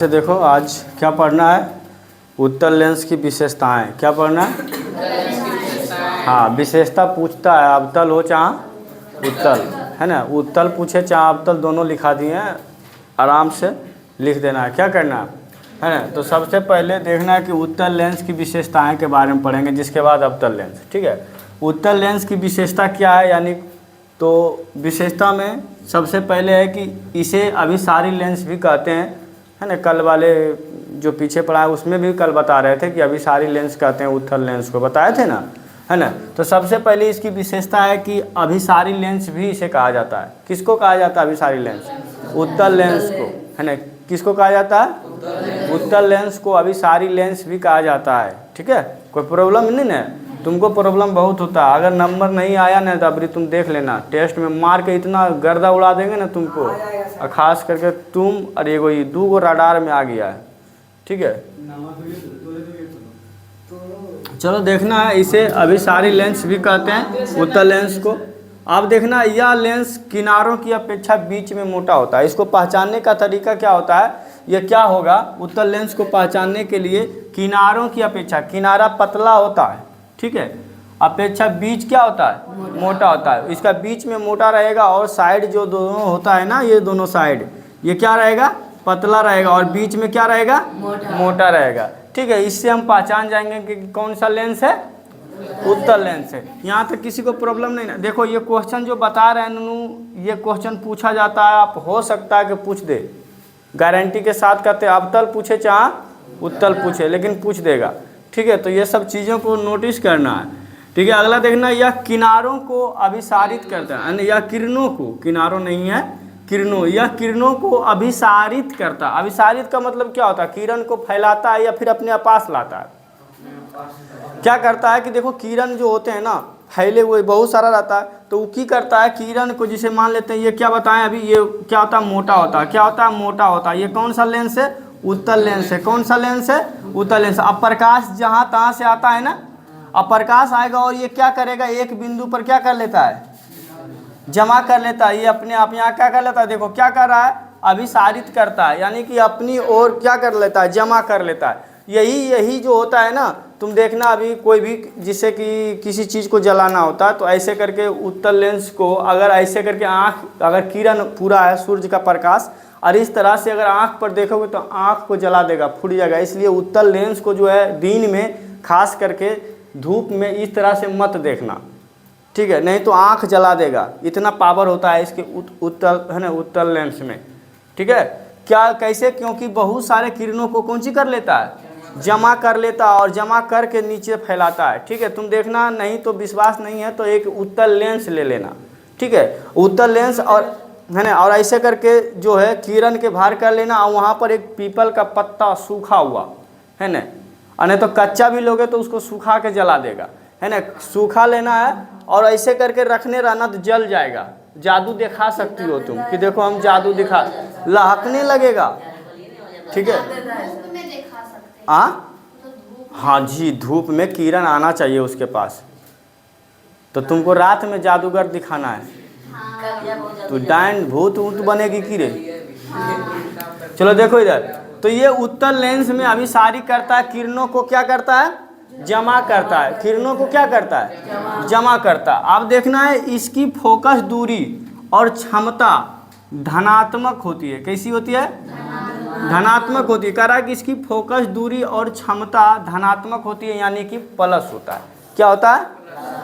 देखो आज क्या पढ़ना है, उत्तल लेंस की विशेषताएं। क्या पढ़ना है? हाँ, विशेषता पूछता है अवतल हो चाहे उत्तल, है ना। उत्तल पूछे चाहे अवतल, दोनों लिखा दिए हैं, आराम से लिख देना है। क्या करना है ना। तो सबसे पहले देखना है कि उत्तल लेंस की विशेषताएं के बारे में पढ़ेंगे, जिसके बाद अवतल लेंस। ठीक है, उत्तल लेंस की विशेषता क्या है, यानी तो विशेषता में सबसे पहले है कि इसे अभिसारी लेंस भी कहते हैं, है ना। कल वाले जो पीछे पढ़ा है उसमें भी कल बता रहे थे कि अभिसारी लेंस कहते हैं उत्तल लेंस को, बताए थे ना, है ना। तो सबसे पहले इसकी विशेषता है कि अभिसारी लेंस भी इसे कहा जाता है। किसको कहा जाता है अभिसारी लेंस? उत्तल लेंस को, है ना। किसको कहा जाता है? उत्तल लेंस को अभिसारी लेंस भी कहा जाता है। ठीक है, कोई प्रॉब्लम नहीं ना। तुमको प्रॉब्लम बहुत होता है, अगर नंबर नहीं आया ना तो अभी तुम देख लेना, टेस्ट में मार के इतना गर्दा उड़ा देंगे ना तुमको, और ख़ास करके तुम और ये 2 रडार में आ गया है। ठीक है, चलो देखना है, इसे अभिसारी लेंस भी कहते हैं उत्तल लेंस को। आप देखना, यह लेंस किनारों की अपेक्षा बीच में मोटा होता है। इसको पहचानने का तरीका क्या होता है, यह क्या होगा, उत्तल लेंस को पहचानने के लिए किनारों की अपेक्षा, किनारा पतला होता है, ठीक है, अपेक्षा बीच क्या होता है, मोटा होता है। इसका बीच में मोटा रहेगा और साइड जो दोनों होता है ना, ये दोनों साइड, ये क्या रहेगा, पतला रहेगा, और बीच में क्या रहेगा, मोटा रहेगा। ठीक है, इससे हम पहचान जाएंगे कि कौन सा लेंस है, उत्तल लेंस है। यहाँ तक किसी को प्रॉब्लम नहीं ना। देखो ये क्वेश्चन जो बता रहे हैं नूनू, ये क्वेश्चन पूछा जाता है, आप हो सकता है कि पूछ दे, गारंटी के साथ कहते हैं अवतल पूछे चाहे उत्तल पूछे, लेकिन पूछ देगा। ठीक है, तो ये सब चीज़ों को नोटिस करना है। ठीक है, अगला देखना, यह किनारों को अभिसारित करता है, यानी यह किरणों को, किनारों नहीं है, किरणों, यह किरणों को अभिसारित करता है। अभिसारित का मतलब क्या होता है, किरण को फैलाता है या फिर अपने पास लाता है। क्या करता है कि देखो किरण जो होते हैं ना, फैले हुए बहुत सारा रहता है, तो वो की करता है, किरण को जिसे मान लेते हैं, ये क्या बताएं अभी, ये क्या होता है, मोटा होता है। क्या होता है, मोटा होता है। ये कौन सा लेंस है, उत्तल लेंस है। कौन सा लेंस है, उत्तल लेंस। अब प्रकाश जहाँ तहाँ से आता है ना, अब प्रकाश आएगा और ये क्या करेगा, एक बिंदु पर क्या कर लेता है, जमा कर लेता है। ये अपने आप यहाँ क्या कर लेता है, देखो क्या कर रहा है, अभिसारित करता है, यानी कि अपनी ओर क्या कर लेता है, जमा कर लेता है। यही जो होता है ना, तुम देखना अभी कोई भी जिससे कि किसी चीज़ को जलाना होता है, तो ऐसे करके उत्तल लेंस को अगर ऐसे करके आँख, अगर किरण पूरा है सूर्य का प्रकाश, और इस तरह से अगर आँख पर देखोगे तो आँख को जला देगा, फूट जाएगा। इसलिए उत्तल लेंस को जो है दिन में खास करके धूप में इस तरह से मत देखना, ठीक है, नहीं तो आँख जला देगा। इतना पावर होता है इसके उत्तल, है ना, उत्तल लेंस में। ठीक है, क्या कैसे, क्योंकि बहुत सारे किरणों को कौन सी कर लेता है, जमा कर लेता है, और जमा करके नीचे फैलाता है। ठीक है, तुम देखना, नहीं तो विश्वास नहीं है तो एक उत्तल लेंस ले लेना। ठीक है, उत्तल लेंस, और है ना, और ऐसे करके जो है किरण के बाहर कर लेना, और वहाँ पर एक पीपल का पत्ता सूखा हुआ, है ना, और नहीं तो कच्चा भी लोगे तो उसको सूखा के जला देगा, है ना। सूखा लेना है और ऐसे करके रखने रहना, तो जल जाएगा। जादू दिखा सकती हो तुम कि देखो हम जादू दिखा, लहकने लगेगा। ठीक है, हाँ जी, धूप में किरण आना चाहिए उसके पास। तो तुमको रात में जादूगर दिखाना है, तो डायन भूत बनेगी कि रे। चलो देखो इधर, तो ये उत्तल लेंस में अभिसारी करता है, किरणों को क्या करता है, जमा करता है। किरणों को क्या करता है, जमा करता है। अब देखना है, इसकी फोकस दूरी और क्षमता धनात्मक होती है। कैसी होती है, धनात्मक होती है। कह रहा है कि इसकी फोकस दूरी और क्षमता धनात्मक होती है, यानी कि प्लस होता है। क्या होता है,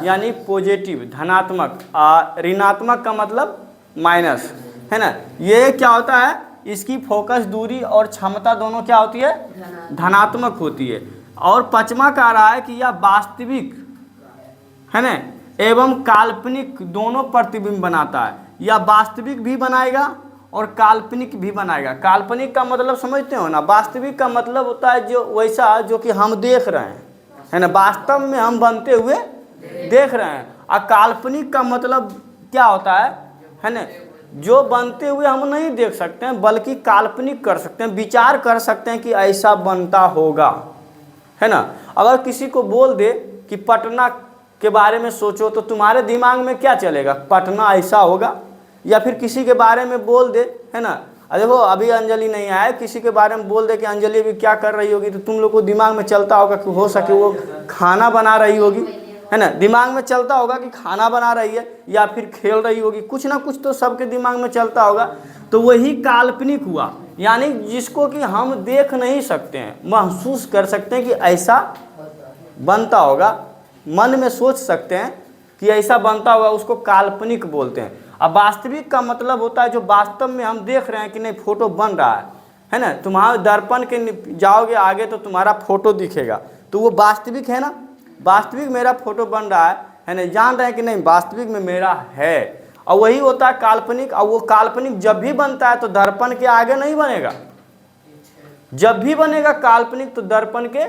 यानी पॉजिटिव, धनात्मक। ऋणात्मक का मतलब माइनस, है ना। ये क्या होता है, इसकी फोकस दूरी और क्षमता दोनों क्या होती है, धनात्मक होती है। और पांचवा कह रहा है कि यह वास्तविक, है ना, एवं काल्पनिक दोनों प्रतिबिंब बनाता है। यह वास्तविक भी बनाएगा और काल्पनिक भी बनाएगा। काल्पनिक का मतलब समझते हो ना, वास्तविक का मतलब होता है जो वैसा जो कि हम देख रहे हैं, है ना, वास्तव में हम बनते हुए देख रहे हैं। और काल्पनिक का मतलब क्या होता है ना, जो बनते हुए हम नहीं देख सकते हैं, बल्कि काल्पनिक कर सकते हैं, विचार कर सकते हैं कि ऐसा बनता होगा, है ना। अगर किसी को बोल दे कि पटना के बारे में सोचो, तो तुम्हारे दिमाग में क्या चलेगा, पटना ऐसा होगा। या फिर किसी के बारे में बोल दे, है ना, देखो अभी अंजलि नहीं आया, किसी के बारे में बोल दे कि अंजलि अभी क्या कर रही होगी, तो तुम लोग को दिमाग में चलता होगा कि हो सके वो खाना बना रही होगी, है ना, दिमाग में चलता होगा कि खाना बना रही है या फिर खेल रही होगी, कुछ ना कुछ तो सबके दिमाग में चलता होगा। तो वही काल्पनिक हुआ, यानी जिसको कि हम देख नहीं सकते हैं, महसूस कर सकते हैं कि ऐसा बनता होगा, मन में सोच सकते हैं कि ऐसा बनता होगा, उसको काल्पनिक बोलते हैं। अब वास्तविक का मतलब होता है जो वास्तव में हम देख रहे हैं कि नहीं फोटो बन रहा है ना, तुम्हारे दर्पण के जाओगे आगे तो तुम्हारा फोटो दिखेगा, तो वो वास्तविक है ना, वास्तविक मेरा फोटो बन रहा है ना, जान रहे हैं कि नहीं वास्तविक में मेरा है। और वही होता है काल्पनिक, और वो काल्पनिक जब भी बनता है तो दर्पण के आगे नहीं बनेगा, जब भी बनेगा काल्पनिक तो दर्पण के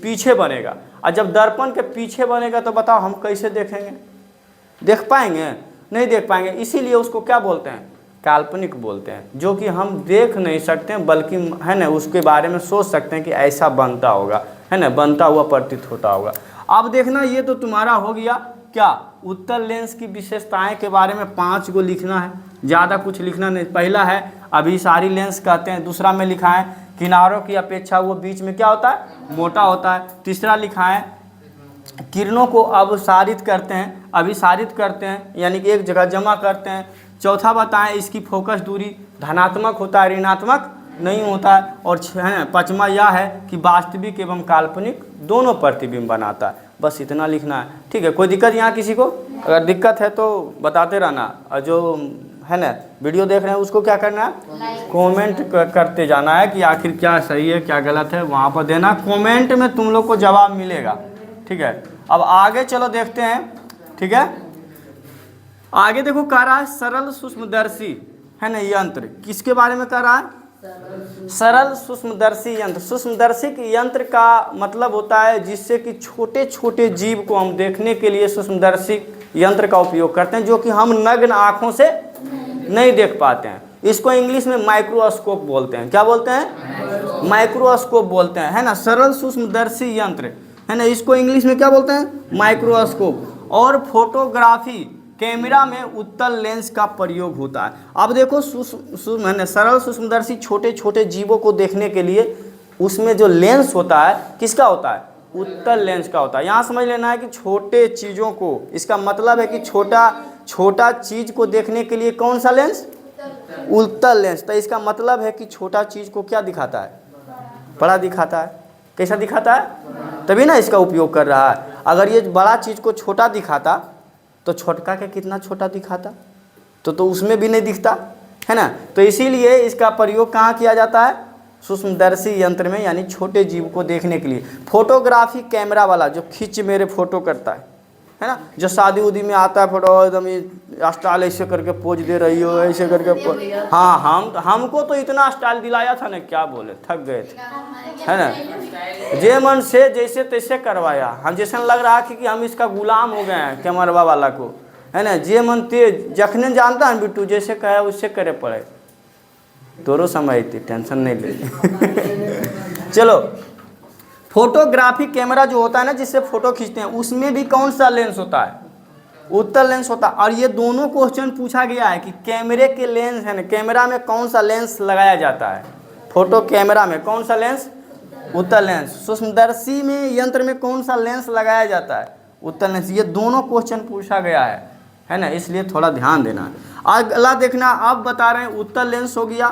पीछे बनेगा। और जब दर्पण के पीछे बनेगा तो बताओ हम कैसे देखेंगे, देख पाएंगे? नहीं देख पाएंगे। इसीलिए उसको क्या बोलते हैं, काल्पनिक बोलते हैं, जो कि हम देख नहीं सकते हैं बल्कि है ना उसके बारे में सोच सकते हैं कि ऐसा बनता होगा, है ना, बनता हुआ प्रतीत होता होगा। अब देखना ये तो तुम्हारा हो गया क्या, उत्तल लेंस की विशेषताएं के बारे में 5 को लिखना है, ज़्यादा कुछ लिखना नहीं। पहला है अभिसारी लेंस कहते हैं, दूसरा में लिखा है किनारों की अपेक्षा वो बीच में क्या होता है, मोटा होता है। तीसरा लिखा है किरणों को अभिसारित करते हैं, अभिसारित करते हैं यानी कि एक जगह जमा करते हैं। चौथा बताएं इसकी फोकस दूरी धनात्मक होता है, ऋणात्मक नहीं होता है। और पांचवा यह है कि वास्तविक एवं काल्पनिक दोनों प्रतिबिंब बनाता है। बस इतना लिखना है, ठीक है। कोई दिक्कत यहाँ किसी को? अगर दिक्कत है तो बताते रहना, और जो है ना वीडियो देख रहे हैं उसको क्या करना है, कमेंट करते जाना है कि आखिर क्या सही है क्या गलत है, वहाँ पर देना, कमेंट में तुम लोग को जवाब मिलेगा, ठीक है। अब आगे चलो देखते हैं, ठीक है। आगे देखो कह रहा है सरल सूक्ष्मदर्शी है ना यंत्र, किसके बारे में कह रहा है, सरल सूक्ष्मदर्शी यंत्र। सूक्ष्मदर्शी यंत्र का मतलब होता है जिससे कि छोटे छोटे जीव को हम देखने के लिए सूक्ष्मदर्शी यंत्र का उपयोग करते हैं, जो कि हम नग्न आँखों से नहीं देख पाते हैं। इसको इंग्लिश में माइक्रोस्कोप बोलते हैं। क्या बोलते हैं? माइक्रोस्कोप बोलते हैं, है ना। सरल सूक्ष्मदर्शी यंत्र है ना, इसको इंग्लिश में क्या बोलते हैं, माइक्रोस्कोप। और फोटोग्राफी कैमरा में उत्तल लेंस का प्रयोग होता है। अब देखो सरल सूक्ष्मदर्शी छोटे छोटे जीवों को देखने के लिए उसमें जो लेंस होता है किसका होता है, उत्तल लेंस का होता है। यहाँ समझ लेना है कि छोटे चीज़ों को, इसका मतलब है कि छोटा चीज़ को देखने के लिए कौन सा लेंस, उत्तल लेंस। तो इसका मतलब है कि छोटा चीज़ को क्या दिखाता है, बड़ा दिखाता है। कैसा दिखाता है, तभी ना इसका उपयोग कर रहा है। अगर ये बड़ा चीज़ को छोटा दिखाता तो छोटका के कितना छोटा दिखाता, तो उसमें भी नहीं दिखता, है ना। तो इसीलिए इसका प्रयोग कहाँ किया जाता है, सूक्ष्मदर्शी यंत्र में, यानी छोटे जीव को देखने के लिए। फोटोग्राफी कैमरा वाला जो खींच मेरे फोटो करता है ना, जो शादी उदी में आता है फोटो एकदम स्टाइल ऐसे करके पोज दे रही हो, ऐसे करके हाँ, हमको तो इतना स्टाइल दिलाया था ना, क्या बोले, थक गए थे, है ना। जे मन से जैसे तैसे करवाया, हम जैसे लग रहा कि हम इसका गुलाम हो गए हैं कैमरा वाला को, है ना। जे मन तेज जखने जानता है बिट्टू, जैसे कहे उससे करे पड़े, तोरो समय थी, टेंशन नहीं ले। चलो, फोटोग्राफी कैमरा जो होता है ना जिससे फोटो खींचते हैं, उसमें भी कौन सा लेंस होता है, उत्तल लेंस होता है। और ये दोनों क्वेश्चन पूछा गया है कि कैमरे के लेंस है ना, कैमरा में कौन सा लेंस लगाया जाता है, फोटो कैमरा में कौन सा लेंस, उत्तल लेंस। सूक्ष्मदर्शी में यंत्र में कौन सा लेंस लगाया जाता है, उत्तल लेंस। ये दोनों क्वेश्चन पूछा गया है ना, इसलिए थोड़ा ध्यान देना। अगला देखना, अब बता रहे हैं उत्तल लेंस हो गया,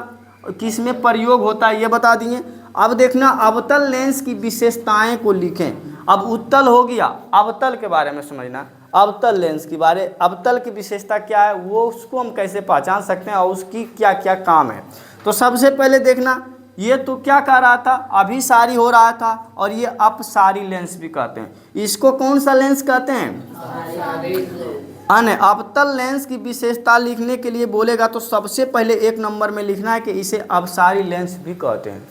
किस में प्रयोग होता है ये बता दिए। अब देखना अवतल लेंस की विशेषताएं को लिखें। अब उत्तल हो गया, अवतल के बारे में समझना, अवतल लेंस के बारे, अवतल की विशेषता क्या है, वो उसको हम कैसे पहचान सकते हैं और उसकी क्या क्या काम है। तो सबसे पहले देखना, ये तो क्या कह रहा था, अभिसारी हो रहा था, और ये अपसारी लेंस भी कहते हैं। इसको कौन सा लेंस कहते हैं, अन्य अवतल लेंस की विशेषता लिखने के लिए बोलेगा तो सबसे पहले 1 नंबर में लिखना है कि इसे अपसारी लेंस भी कहते हैं।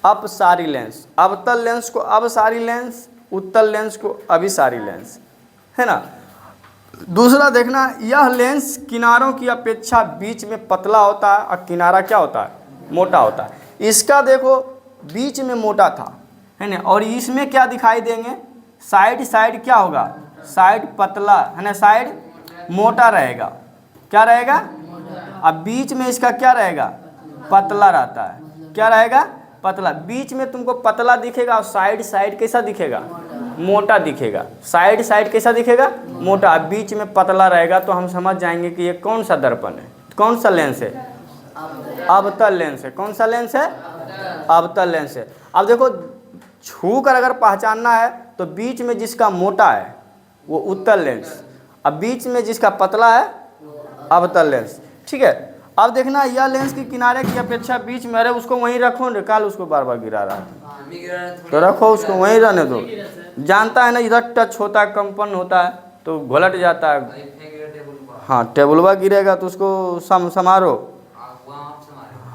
अपसारी लेंस, अवतल लेंस को अपसारी लेंस, उत्तल लेंस को अभिसारी लेंस, है ना। दूसरा देखना, यह लेंस किनारों की अपेक्षा बीच में पतला होता है और किनारा क्या होता है, मोटा होता है। इसका देखो बीच में मोटा था, है ना, और इसमें क्या दिखाई देंगे, साइड क्या होगा, साइड पतला, है ना, साइड मोटा रहेगा। क्या रहेगा, अब बीच में इसका क्या रहेगा, पतला रहता है। क्या रहेगा? पतला। बीच में तुमको पतला दिखेगा और साइड साइड कैसा दिखेगा? मोटा दिखेगा। साइड साइड कैसा दिखेगा? मोटा। बीच में पतला रहेगा तो हम समझ जाएंगे कि ये कौन सा दर्पण है, कौन सा लेंस है? अवतल लेंस है। कौन सा लेंस है? अवतल लेंस है। अब देखो, छू कर अगर पहचानना है तो बीच में जिसका मोटा है वो उत्तल लेंस, अब बीच में जिसका पतला है अवतल लेंस। ठीक है। अब देखना, यह लेंस की किनारे की अपेक्षा बीच में, अरे उसको वहीं रखो, निकाल उसको, बार बार गिरा रहा है तो रखो उसको वहीं रहने दो। जानता है ना, इधर टच होता है, कंपन होता है तो घुलट जाता है। हाँ, टेबलवा गिरेगा तो उसको संभारो।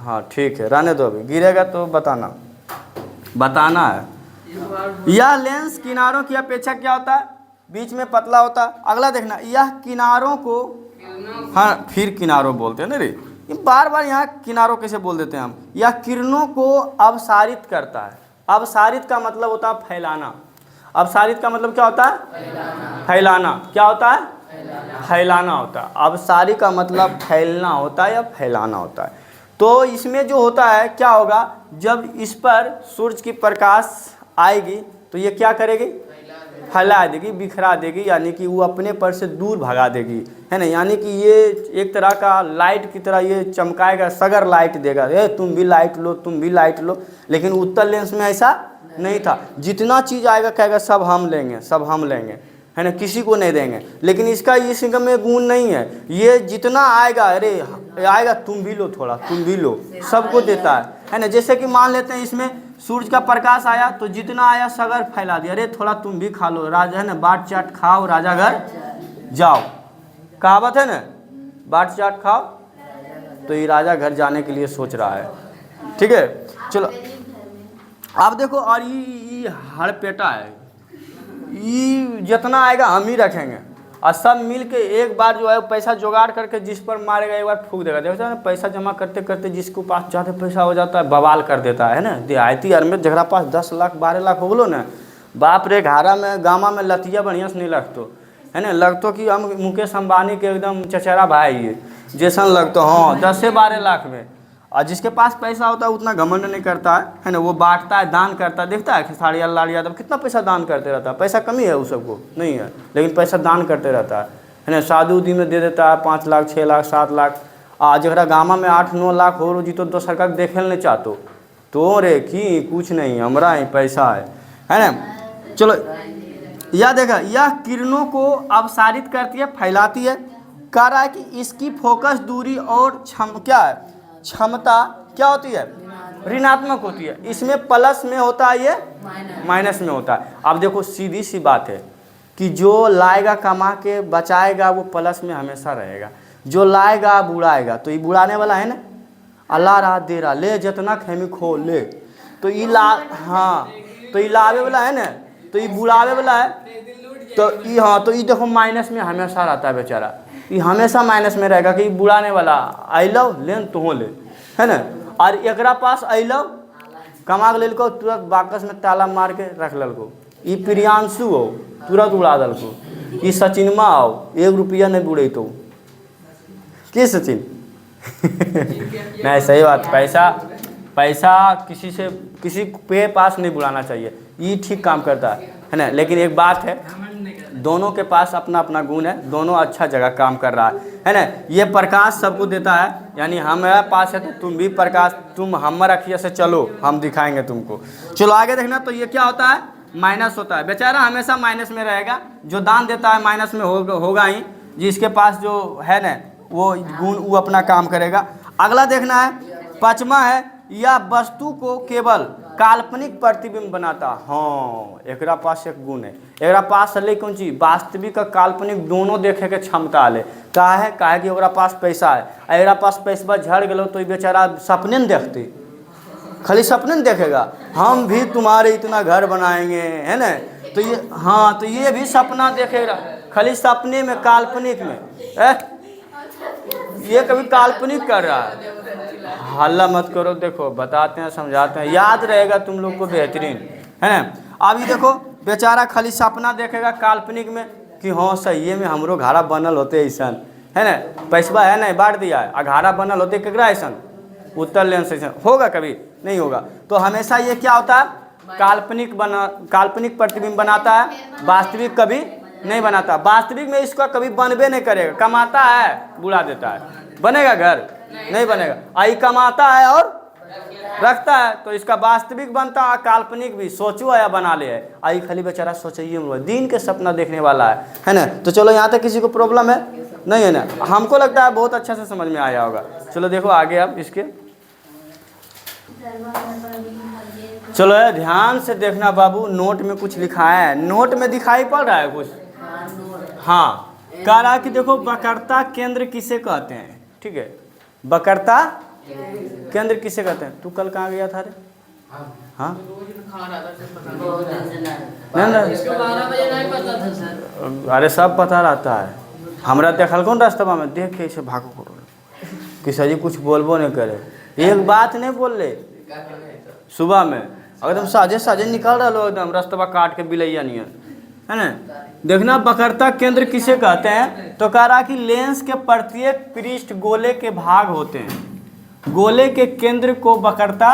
हाँ ठीक है, रहने दो, अभी गिरेगा तो बताना है। यह लेंस किनारों की अपेक्षा क्या होता है? बीच में पतला होता है। अगला देखना, यह किनारों को, हाँ फिर किनारों बोलते हैं ना रे, बार बार यहाँ किनारों कैसे बोल देते हैं हम। यह किरणों को अपसारित करता है। अपसारित का मतलब होता है फैलाना। अपसारित का मतलब क्या होता है? फैलाना। क्या होता है? फैलाना होता है। अपसारी का मतलब फैलना होता है या फैलाना होता है। तो इसमें जो होता है क्या होगा, जब इस पर सूरज की प्रकाश आएगी तो ये क्या करेगी? फैला देगी, बिखरा देगी, यानी कि वो अपने पर से दूर भगा देगी, है ना। यानी कि ये एक तरह का लाइट की तरह ये चमकाएगा, सगर लाइट देगा, ए तुम भी लाइट लो, तुम भी लाइट लो। लेकिन उत्तल लेंस में ऐसा नहीं था। जितना चीज़ आएगा कहेगा सब हम लेंगे, सब हम लेंगे, है ना, किसी को नहीं देंगे। लेकिन इसका इस में गुण नहीं है। ये जितना आएगा, अरे आएगा तुम भी लो, थोड़ा तुम भी लो, सबको देता है ना। जैसे कि मान लेते हैं इसमें सूरज का प्रकाश आया तो जितना आया सगर फैला दिया, अरे थोड़ा तुम भी खा लो, राजा है ना, बाट चाट खाओ राजा घर जाओ, कहावत है ना, बाट चाट खाओ। तो ये राजा घर जाने के लिए सोच रहा है। ठीक है, चलो आप देखो। और ये हड़पेटा है, ये जितना आएगा हम ही रखेंगे, और सब मिल के एक बार जो है पैसा जुगाड़ करके जिस पर मारेगा एक बार फूक देगा। देखो ना, पैसा जमा करते करते जिसको पास ज़्यादा पैसा हो जाता है बवाल कर देता है ना। देहाती और में जगह पास 10 लाख 12 लाख हो बोलो ना, बाप रे, घारा में गामा में लतिया बढ़िया से नहीं लगतो, है ना। लगतो कि हम मुकेश अंबानी के एकदम चचेरा भाई है जैसा लगतो, हाँ 10 से 12 लाख में। और जिसके पास पैसा होता है उतना घमंड नहीं करता है ना, वो बांटता है, दान करता है। देखता है खेसारी लाल यादव कितना पैसा दान करते रहता है, पैसा कमी है उस सबको नहीं है, लेकिन पैसा दान करते रहता है ना। शादी उदी में दे देता है 5 लाख 6 लाख 7 लाख। आ जरा गामा में 8-9 लाख हो जी तो सरकार देखे नहीं चाहतो, तो रे कि कुछ नहीं, हमारा ही पैसा है ना। चलो यह देखा, यह किरणों को अपसारित करती है, फैलाती है। कह रहा है कि इसकी फोकस दूरी और क्या है, क्षमता क्या होती है? ऋणात्मक होती है। इसमें प्लस में होता है, ये माइनस में होता है। अब देखो सीधी सी बात है कि जो लाएगा कमा के बचाएगा वो प्लस में हमेशा रहेगा, जो लाएगा बुड़ाएगा। तो ये बुड़ाने वाला है ना, अल्लाह रात दे रहा, ले जितना खेमी खो ले। तो ये हाँ, तो ये लावे वाला है ना, तो ये बुड़ावे वाला है। तो ये हाँ, तो ये देखो माइनस में हमेशा रहता है बेचारा, ये हमेशा माइनस में रहेगा कि बुलाने वाला अलो लेन तो ले, है ना। और एकरा पास अलो कमा के को तुरंत बाकस में ताला मार के रख ललको। ये प्रियांशु हो तुरंत उड़ा दलको, ये सचिनमा आओ 1 रुपया नहीं बुड़े तो के सचिन नहीं सही बात, पैसा किसी पे पास नहीं बुलाना चाहिए, ये ठीक काम करता है ना। लेकिन एक बात है, दोनों के पास अपना अपना गुण है, दोनों अच्छा जगह काम कर रहा है ना। ये प्रकाश सबको देता है, यानी हमारे पास है तो तुम भी प्रकाश, तुम हमारा रखिए से चलो, हम दिखाएंगे तुमको। चलो आगे देखना, तो ये क्या होता है? माइनस होता है। बेचारा हमेशा माइनस में रहेगा, जो दान देता है माइनस में होगा ही, जिसके पास जो है ना वो गुण वो अपना काम करेगा। अगला देखना है, 5वां है, यह वस्तु को केवल काल्पनिक प्रतिबिंब बनाता। हाँ, एकरा पास एक गुण है, एकरा पास ले कौन चीज, वास्तविक और काल्पनिक दोनों देखे के क्षमता ले। काहे कि ओकरा पास पैसा है, एकरा पास पैसा झड़ गलो तो बेचारा सपने न देखते, खाली सपने न देखेगा, हम भी तुम्हारे इतना घर बनाएंगे, है ना। तो ये हाँ, तो ये भी सपना देखेगा, खाली सपने में, काल्पनिक में। ये कभी काल्पनिक कर रहा है। हल्ला मत करो, देखो बताते हैं, समझाते हैं, याद रहेगा तुम लोग को बेहतरीन, है ना। अभी देखो बेचारा खाली सपना देखेगा काल्पनिक में कि हाँ सही में हमरो घारा बनल होते ऐसा, है ना, पैसा है ना बांट दिया है, घारा बनल होते केकरा ऐसा, उत्तल लेंस से होगा, कभी नहीं होगा। तो हमेशा ये क्या होता है, काल्पनिक प्रतिबिंब बनाता है, वास्तविक कभी नहीं बनाता। वास्तविक में इसका कभी बनबे नहीं करेगा, कमाता है बुला देता है, बनेगा घर नहीं बनेगा। आई कमाता है और रखता है, तो इसका वास्तविक बनता है, काल्पनिक भी सोचो या बना ले है। आई खाली बेचारा सोचिए, दिन के सपना देखने वाला है ना। तो चलो यहाँ तक किसी को प्रॉब्लम है नहीं है ना, हमको लगता है बहुत अच्छा से समझ में आया होगा। चलो देखो आगे अब इसके, चलो ध्यान से देखना बाबू, नोट में कुछ लिखा है, नोट में दिखाई पड़ रहा है कुछ? हाँ, कह रहा है कि देखो वक्रता केंद्र किसे कहते हैं, ठीक है, वक्रता केंद्र किसे कहते हैं। तू कल कहाँ गया था रे? हाँ अरे सब पता रहता है, हमरा देखल कौन रास्ता में देख के इसे भागो करो कि सर जी कुछ बोलबो नहीं करे, एक बात नहीं बोल ले। सुबह में एकदम साजे निकल रहा लो, एकदम रास्ता काट के बिलैया नहीं है ना। देखना वक्रता केंद्र किसे कहते हैं, तो कह रहा कि लेंस के प्रत्येक पृष्ठ गोले के भाग होते हैं, गोले के केंद्र को वक्रता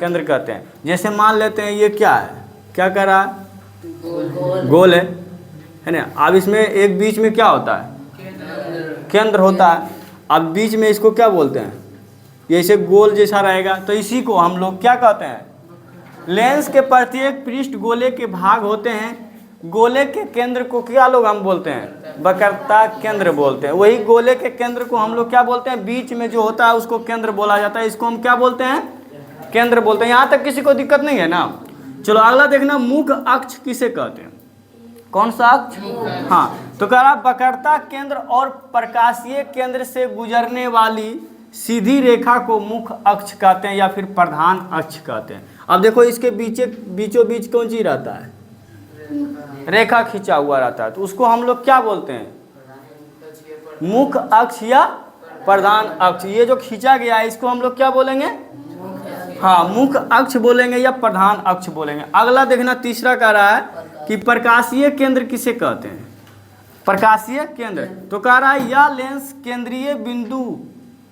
केंद्र कहते हैं। जैसे मान लेते हैं ये क्या है, क्या कह रहा है, गोल है ना। अब इसमें एक बीच में क्या होता है, केंद्र होता है। अब बीच में इसको क्या बोलते हैं, ये ऐसे गोल जैसा रहेगा, तो इसी को हम लोग क्या कहते हैं, लेंस के प्रत्येक पृष्ठ गोले के भाग होते हैं, गोले के केंद्र को क्या लोग हम बोलते हैं, वक्रता केंद्र बोलते हैं। वही गोले के केंद्र को हम लोग क्या बोलते हैं, बीच में जो होता है उसको केंद्र बोला जाता है, इसको हम क्या बोलते हैं, केंद्र बोलते हैं। यहाँ तक किसी को दिक्कत नहीं है ना। चलो अगला देखना, मुख अक्ष किसे कहते हैं, कौन सा अक्ष? हाँ, तो कह रहा वक्रता केंद्र और प्रकाशीय केंद्र से गुजरने वाली सीधी रेखा को मुख अक्ष कहते हैं या फिर प्रधान अक्ष कहते हैं। अब देखो इसके बीचों बीच कौन चीज रहता है, रेखा खींचा हुआ रहता है, तो उसको हम लोग क्या बोलते हैं, मुख अक्ष या प्रधान अक्ष। ये जो खींचा गया है इसको हम लोग क्या बोलेंगे, हाँ मुख अक्ष बोलेंगे या प्रधान अक्ष बोलेंगे। अगला देखना, तीसरा कह रहा है कि प्रकाशीय केंद्र किसे कहते हैं, प्रकाशीय केंद्र। तो कह रहा है यह लेंस केंद्रीय बिंदु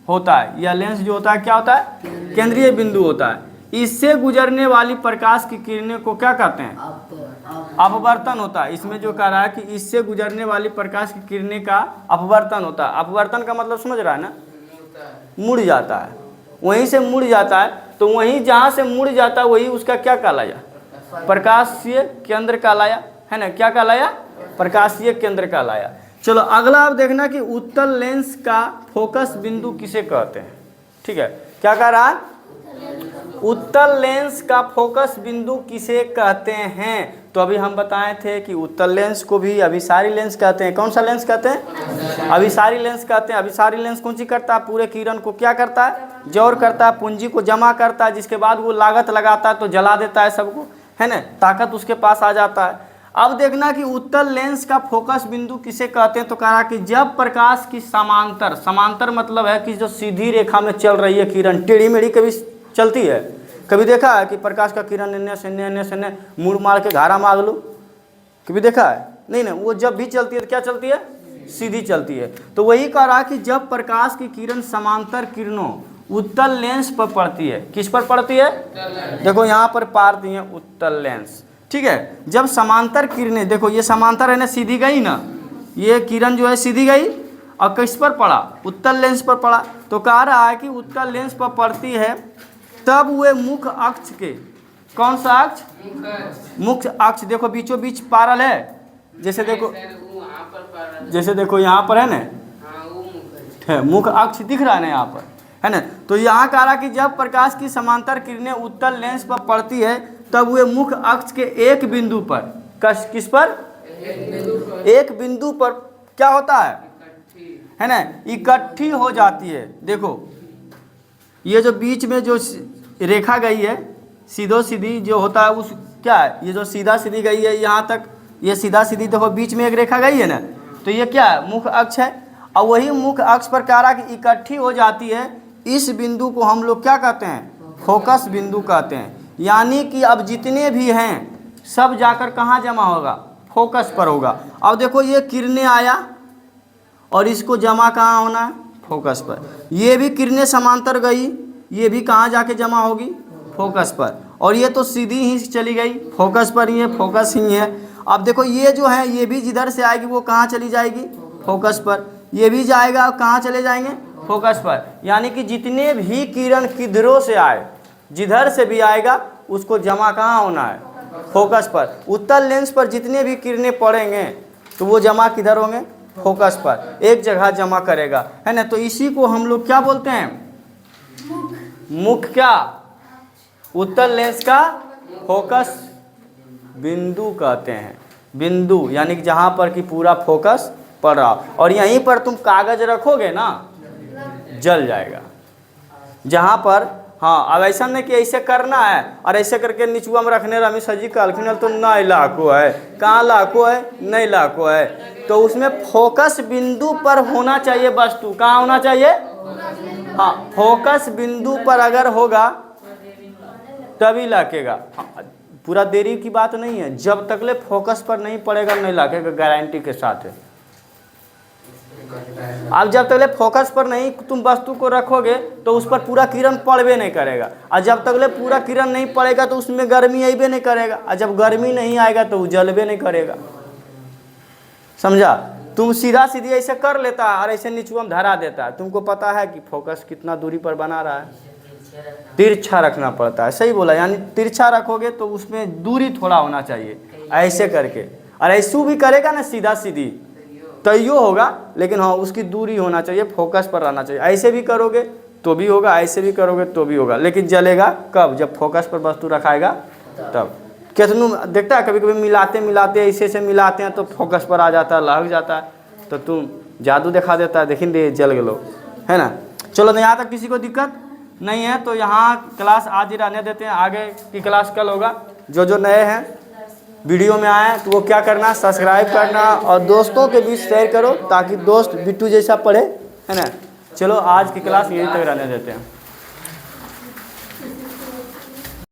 होता है, यह लेंस जो होता है क्या होता है, केंद्रीय बिंदु होता है। इससे गुजरने वाली प्रकाश की किरणें को क्या कहते हैं, अपवर्तन होता है। इसमें जो कह रहा है कि इससे गुजरने वाली प्रकाश की किरणें का अपवर्तन होता है। अपवर्तन का मतलब समझ रहा है ना, मुड़ जाता है, वहीं से मुड़ जाता है, तो वहीं जहाँ से मुड़ जाता है वही उसका क्या कहलाया, प्रकाशीय केंद्र कहलाया, है ना। क्या कहलाया, प्रकाशीय केंद्र कहलाया। चलो अगला आप देखना कि उत्तल लेंस का फोकस बिंदु किसे कहते हैं, ठीक है। क्या कह रहा है, उत्तल लेंस का फोकस बिंदु किसे कहते हैं। तो अभी हम बताए थे कि उत्तल लेंस को भी अभिसारी लेंस कहते हैं। कौन सा लेंस कहते हैं, अभिसारी लेंस कहते हैं। अभिसारी लेंस कौन सी करता है, पूरे किरण को क्या करता है, जोर करता है, पूंजी को जमा करता है, जिसके बाद वो लागत लगाता है तो जला देता है सबको, है ना, ताकत उसके पास आ जाता है। अब देखना कि उत्तल लेंस का फोकस बिंदु किसे कहते हैं। तो कहा कि जब प्रकाश की समांतर, समांतर मतलब है कि जो सीधी रेखा में चल रही है किरण, टेढ़ी मेढ़ी कभी चलती है, कभी देखा है कि प्रकाश का किरण अन्य से मुड़ मार के घारा मार लो, कभी देखा है नहीं ना। वो जब भी चलती है तो क्या चलती है, सीधी चलती है। तो वही कह रहा कि जब प्रकाश की किरण समांतर किरणों उत्तल लेंस पर पड़ती है, किस पर पड़ती है, देखो यहाँ पर पारती है उत्तल लेंस, ठीक है। जब समांतर किरणें, देखो ये समांतर है ना, सीधी गई ना, ये किरण जो है सीधी गई और किस पर पड़ा, उत्तल लेंस पर पड़ा। तो कह रहा है कि उत्तल लेंस पर पड़ती है तब वे मुख अक्ष के, कौन सा अक्ष, मुख्य अक्ष, देखो बीचों बीच पारल है, जैसे देखो, जैसे देखो यहाँ पर है ना, मुख अक्ष दिख रहा है ना यहाँ पर, है ना। तो यहाँ कह रहा कि जब प्रकाश की समांतर किरणें उत्तल लेंस पर पड़ती है तब वे मुख्य अक्ष के एक बिंदु पर, किस पर, एक बिंदु पर क्या होता है ना, इकट्ठी हो जाती है। देखो ये जो बीच में जो रेखा गई है सीधो सीधी जो होता है उस क्या है, ये जो सीधा सीधी गई है यहाँ तक, ये सीधा सीधी देखो बीच में एक रेखा गई है ना, तो ये क्या है, मुख्य अक्ष है। और वही मुख्य अक्ष पर कह रहा कि इकट्ठी हो जाती है, इस बिंदु को हम लोग क्या कहते हैं, फोकस बिंदु कहते हैं। यानी कि अब जितने भी हैं सब जाकर कहाँ जमा होगा, फोकस पर होगा। अब देखो ये किरणें आया और इसको जमा कहाँ होना है, फोकस पर। ये भी किरणें समांतर गई ये भी कहाँ जाके जमा होगी, फोकस पर। और ये तो सीधी ही चली गई, फोकस पर ही है, फोकस ही है। अब देखो ये जो है ये भी जिधर से आएगी वो कहाँ चली जाएगी, फोकस पर। ये भी जाएगा, कहाँ चले जाएंगे, फोकस पर। यानी कि जितने भी किरण किधरों से आए, जिधर से भी आएगा उसको जमा कहाँ होना है, फोकस पर। उत्तल लेंस पर जितने भी किरणें पड़ेंगे तो वो जमा किधर होंगे, फोकस पर, एक जगह जमा करेगा, है ना। तो इसी को हम लोग क्या बोलते हैं, मुख क्या, उत्तल लेंस का फोकस बिंदु कहते हैं। बिंदु यानी कि जहाँ पर कि पूरा फोकस पड़ रहा। और यहीं पर तुम कागज रखोगे ना, जल जाएगा। जहाँ पर, हाँ, अब ऐसा नहीं कि ऐसे करना है और ऐसे करके निचुआ में रखने रहा सर जी कहलखिन तो नहीं लाको है, कहाँ लाको है, नहीं लाको है। तो उसमें फोकस बिंदु पर होना चाहिए वस्तु, कहाँ होना चाहिए, हाँ, फोकस बिंदु पर अगर होगा तभी लाकेगा। हाँ, पूरा देरी की बात नहीं है, जब तक ले फोकस पर नहीं पड़ेगा नहीं लाकेगा, गारंटी के साथ है। अब जब तक ले फोकस पर नहीं तुम वस्तु को रखोगे तो उस पर पूरा किरण पड़वे नहीं करेगा, और जब तक ले पूरा किरण नहीं पड़ेगा तो उसमें गर्मी आइबे नहीं करेगा, और जब गर्मी नहीं आएगा तो वो जलबे नहीं करेगा। समझा। तुम सीधा सीधी ऐसे कर लेता और ऐसे नीचुआ में धरा देता, तुमको पता है कि फोकस कितना दूरी पर बना रहा है, तिरछा रखना पड़ता है। सही बोला, यानी तिरछा रखोगे तो उसमें दूरी थोड़ा होना चाहिए, ऐसे करके। और ऐसू भी करेगा ना सीधा सीधी तैयो होगा, लेकिन हाँ उसकी दूरी होना चाहिए, फोकस पर रहना चाहिए। ऐसे भी करोगे तो भी होगा, ऐसे भी करोगे तो भी होगा, लेकिन जलेगा कब, जब फोकस पर वस्तु रखाएगा तब। कितनों देखता है कभी कभी मिलाते मिलाते ऐसे से मिलाते हैं तो फोकस पर आ जाता है, लग जाता है, तो तुम जादू दिखा देता है, देखिए दे जल गलो, है ना। चलो ना, यहाँ तक किसी को दिक्कत नहीं है तो यहाँ क्लास आज ही रहने देते हैं, आगे की क्लास कल होगा। जो नए हैं वीडियो में आए तो वो क्या करना, सब्सक्राइब करना और दोस्तों के बीच शेयर करो ताकि दोस्त बिट्टू जैसा पढ़े, है ना। चलो आज की क्लास यहीं तक रहने देते हैं।